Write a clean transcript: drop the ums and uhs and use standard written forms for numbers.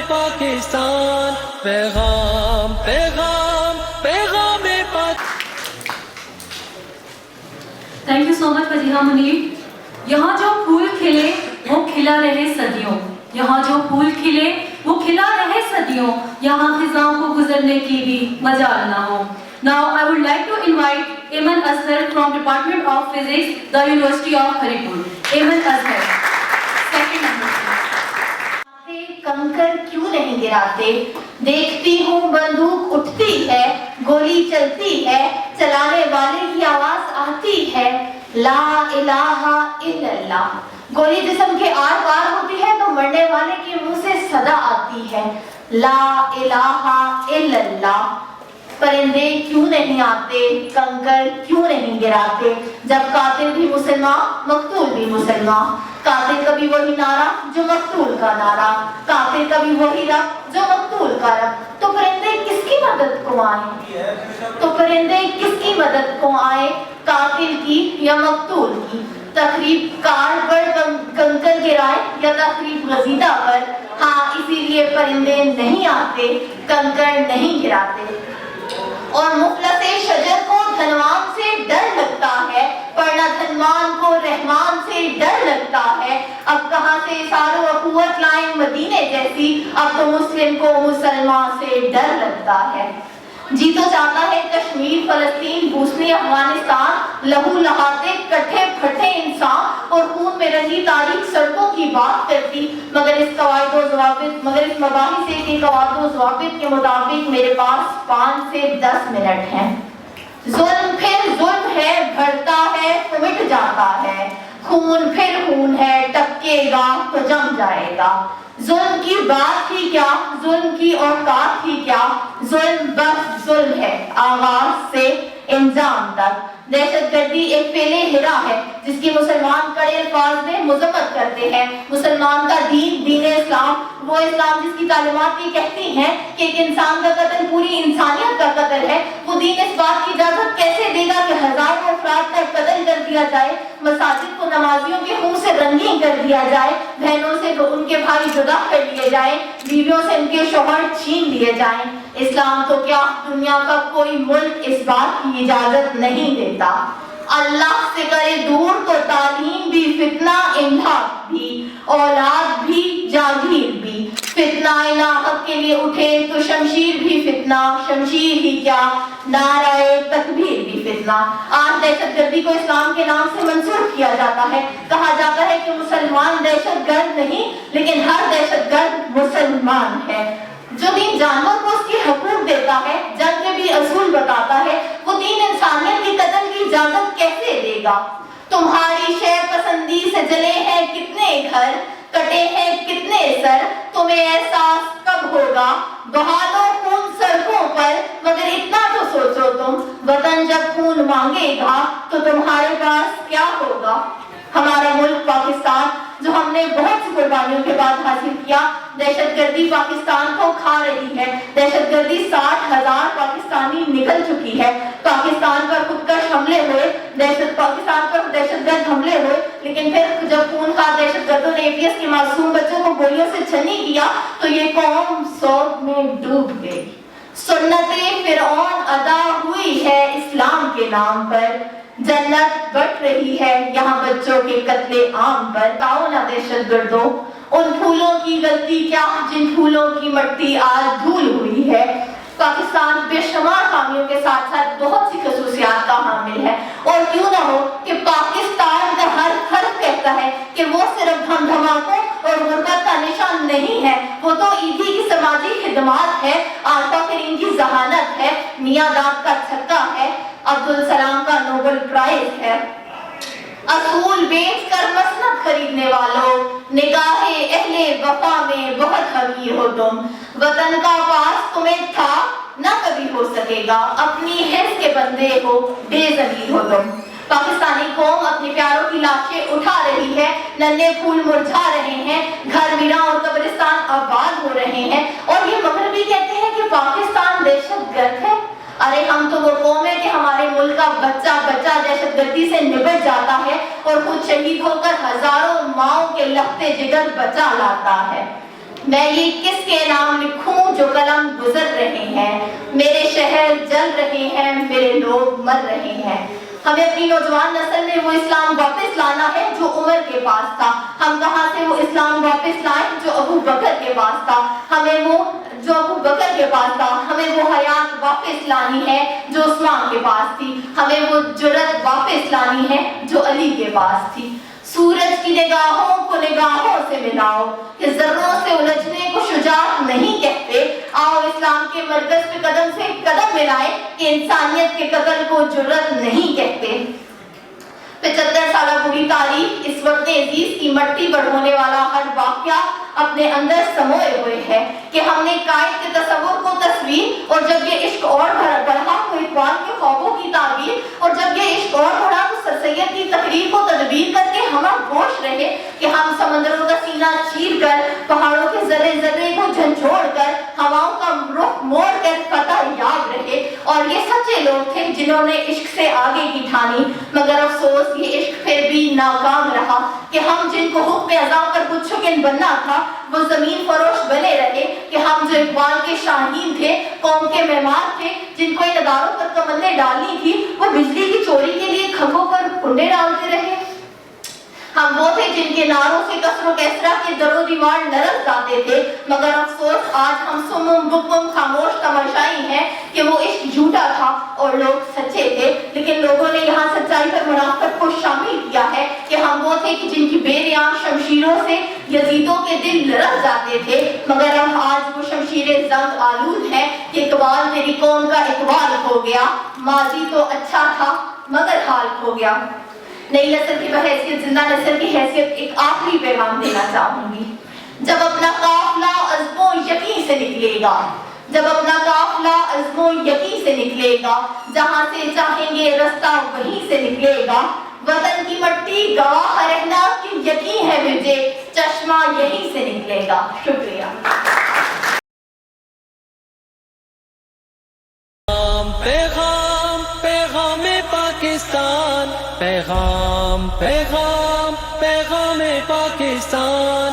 پاکستان پیغام پیغام پیغام تھینک یو سو مچ فضیحہ منیر۔ یہاں جو پھول کھلے وہ کھلا رہے صدیوں، یہاں جو پھول کھلے وہ کھلا رہے صدیوں، یہاں خزاں کو گزرنے کی بھی مجال نہ ہو۔ Now I would like to invite Ayman Azhar from Department of Physics, the University of Haripur. Ayman Azhar, second number. کنکر کیوں نہیں گراتے؟ دیکھتی ہوں بندوق اٹھتی ہے، گولی چلتی ہے، چلانے والے کی آواز آتی ہے، لا الہ الا اللہ۔ گولی جسم کے آر پار ہوتی ہے تو مرنے والے کے منہ سے صدا آتی ہے، لا الہ الا اللہ۔ پرندے کیوں نہیں آتے، کنکر کیوں نہیں گراتے؟ جب قاتل بھی مسلمان مقتول بھی مسلمان، قاتل کا بھی وہی نعرہ جو مقتول کا نعرہ، قاتل کا بھی وہی رب جو مقتول کا رب۔ تو پرندے کس کی مدد کو آئیں؟ تو پرندے کس کی مدد کو آئیں؟ قاتل کی یا مقتول کی؟ تخریب کار پر کنکر گرائے یا تخریب غزیدہ پر؟ ہاں، اسی لیے پرندے نہیں آتے، کنکر نہیں گراتے۔ اور مفلس شجر کو دھنوان سے ڈر لگتا ہے، ورنہ دھنوان کو رحمان سے ڈر لگتا ہے۔ اب کہاں سے اثار و قوت لائیں مدینے جیسی، اب تو مسلم کو مسلمان سے ڈر لگتا ہے۔ جی تو چاہتا ہے کشمیر، فلسطین، بوسنی، افغانستان، لہو لہاتے کٹھے پھٹے انسان اور خون میں رنگی تاریخ سڑکوں کی بات کرتی، مگر اس مباحث کے قواعد و ضوابط کے مطابق میرے پاس 5 سے 10 منٹ ہیں۔ ظلم پھر ظلم ہے، بڑھتا ہے تو مٹ جاتا ہے، خون پھر خون ہے، ٹپکے گا تو جم جائے گا۔ ظلم کی بات ہی کیا، ظلم کی اوقات ہی کیا، ظلم بس ظلم ہے آغاز سے انجام تک۔ دہشت گردی ایک فعل ہرا ہے جس کی مسلمان کڑے الفاظ میں مذمت کرتے ہیں۔ مسلمان کا دین، دین اسلام، وہ اسلام جس کی تعلیمات یہ کہتی ہیں کہ ایک انسان کا قتل پوری انسانیت کا قتل ہے، وہ دین اس بات کی اجازت کیسے دے گا کہ ہزاروں افراد کا قتل کر دیا جائے، مساجد کو نمازیوں کے خون سے رنگین کر دیا جائے، بہنوں سے ان کے بھائی جدا کر لیے جائیں، بیویوں سے ان کے شوہر چھین لیے جائیں۔ اسلام تو کیا دنیا کا کوئی ملک اس بات کی اجازت نہیں دیتا۔ اللہ سے کرے دور تو تعلیم بھی، فتنہ املاک بھی، اولاد بھی، جاگیر بھی۔ فتنہ حق کے لیے اٹھے تو شمشیر بھی فتنہ، شمشیر ہی کیا نعرہ تکبیر بھی فتنہ۔ آج دہشت گردی کو اسلام کے نام سے منسوخ کیا جاتا ہے، کہا جاتا ہے کہ مسلمان دہشت گرد نہیں لیکن ہر دہشت گرد مسلمان ہے۔ جو دین جانور کو اس کے حقوق دیتا ہے، جنگ میں بھی اصول بتاتا ہے، وہ دین انسانیت کے قتل کی اجازت کیسے دے گا؟ تمہاری شے پسندی سے جلے ہیں کتنے گھر، کٹے ہیں کتنے سر، تمہیں احساس کب ہوگا؟ بہا دو خون سڑکوں پر، مگر اتنا تو سوچو تم، وطن جب خون مانگے گا تو تمہارے پاس کیا ہوگا؟ ہمارا ملک پاکستان جو ہم نے بہت سی قربانیوں کے بعد حاصل کیا، دہشت گردی پاکستان کو کھا رہی ہے۔ دہشت گردی 60,000 پاکستانی نکل چکی ہے۔ پاکستان پر خودکش حملے ہوئے، پاکستان پر دہشت گرد حملے ہوئے، لیکن پھر جب خونخوار دہشت گردوں نے APS کے معصوم بچوں کو گولیوں سے چھنی کیا تو یہ قوم سوگ میں ڈوب گئی۔ سنت فرعون ادا ہوئی ہے اسلام کے نام پر، جنت بٹ رہی ہے یہاں بچوں کے قتل عام پر۔ تاؤ نہ دہشت گردوں، ان پھولوں کی غلطی کیا جن پھولوں کی مٹی آج دھول ہوئی ہے۔ پاکستان بے شمار خامیوں کے ساتھ ساتھ بہت سی خصوصیات کا حامل ہے، اور کیوں نہ ہو کہ پاکستان کا ہر حرف کہتا ہے کہ وہ صرف دھم دھماکوں اور غربت کا نشان نہیں ہے، وہ تو عیدی کی سماجی خدمات ہے، آلفا کریم کی ذہانت ہے، میاں داد کا چھکا ہے، عبدالسلام کا نوبل پرائز ہے۔ اصول بیچ کر مسند خریدنے والوں، نگاہ اہل وفا میں بہت حقیر ہو تم، وطن کا پاس تمہیں تھا نہ کبھی ہو سکے گا، اپنی حرص کے بندے ہو، بے ضمیر ہو تم۔ پاکستانی قوم اپنی پیاروں کی لاشیں اٹھا رہی ہے، ننھے پھول مرجھا رہے ہیں، گھر ویراں اور قبرستان آباد ہو رہے ہیں، اور یہ مغربی کہتے ہیں کہ پاکستان دہشت گرد ہے۔ ارے ہم تو وہ قوم ہے کہ ہمارے ملک کا بچہ دہشت گردی سے نبٹ جاتا ہے اور خود شہید ہو کر ہزاروں ماؤں کے لختے جگر بچا لاتا ہے۔ میں یہ کس کے نام لکھوں جو قلم گزر رہے ہیں، میرے شہر جل رہے ہیں، میرے لوگ مر رہے ہیں۔ ہمیں اپنی نوجوان نسل میں وہ اسلام واپس لانا ہے جو عمر کے پاس تھا۔ ہم کہاں سے وہ اسلام واپس لائیں جو ابو بکر کے پاس تھا؟ ہمیں وہ جو ابو بکر کے پاس تھا، ہمیں وہ حیات واپس لانی ہے جو عثمان کے پاس تھی، ہمیں وہ جرأت واپس لانی ہے جو علی کے پاس تھی۔ سورج کی نگاہوں کو نگاہوں سے ملاؤ کہ ذروں سے الجھنے کو شجاعت نہیں کہتے، آؤ اسلام کے مرکز پہ قدم سے قدم ملائیں کہ انسانیت کے قتل کو جرأت نہیں کہتے۔ 75 سالہ پوری تاریخ اس وقت عزیز کی مٹی پر ہونے والا ہر واقعہ اپنے اندر سموئے ہوئے ہے کہ ہم نے قائد کے تصور کو تصویر، اور جب یہ عشق اور بڑھا تو اقبال کے خوابوں کی تعبیر، اور جب یہ عشق اور بڑھا تو سر سید کی تقریر کو تدبیر کر کے ہم گوش رہے کہ ہم سمندروں کا سینہ چیر کر، پہاڑوں کے ذرے ذرے کو جھنجھوڑ کر، ہواؤں کا رخ موڑ کر فتح یاب رہے۔ اور یہ سچے لوگ تھے جنہوں نے عشق سے آگے کی ٹھانی، مگر افسوس یہ عشق پھر بھی ناکام رہا کہ ہم جن کو حکم اعضاء پر کچھ شکن بننا تھا وہ زمین فروش بنے رہے کہ ہم جو اقبال کے شاہین تھے، قوم کے معمار تھے، جن کو ان اداروں پر کمندیں ڈالنی تھی، وہ بجلی کی چوری کے لیے کھمبوں پر کنڈے ڈالتے رہے۔ ہم وہ تھے جن کے نعروں سے کسر و کسرا کے در و دیوار لرز جاتے تھے، مگر افسوس آج ہم سمم بکم خاموش تماشائی ہیں کہ وہ عشق جھوٹا تھا اور لوگ سچے تھے، لیکن لوگوں نے یہاں سچائی پر منافقت کو شامل کیا ہے کہ ہم وہ تھے کہ جن کی بے ریاں شمشیروں سے یزیدوں کے دل لرز جاتے تھے، مگر اب آج وہ شمشیریں زنگ آلود ہیں کہ اقبال تیری قوم کا اقبال ہو گیا، ماضی تو اچھا تھا مگر حال کھو گیا۔ نئی نسل کی بحیثیت زندہ نسل کی حیثیت ایک آخری پیغام دینا چاہوں گی۔ جب اپنا قافلہ عزم و یقین سے نکلے گا، جب اپنا قافلہ عزم و یقین سے نکلے گا، جہاں سے چاہیں گے رستہ وہیں سے نکلے گا، وطن کی مٹی گواہ رہنا کہ یقین ہے مجھے چشمہ یہیں سے نکلے گا۔ شکریہ۔ پیغام پیغام پاکستان، پیغام پیغام پیغام پاکستان،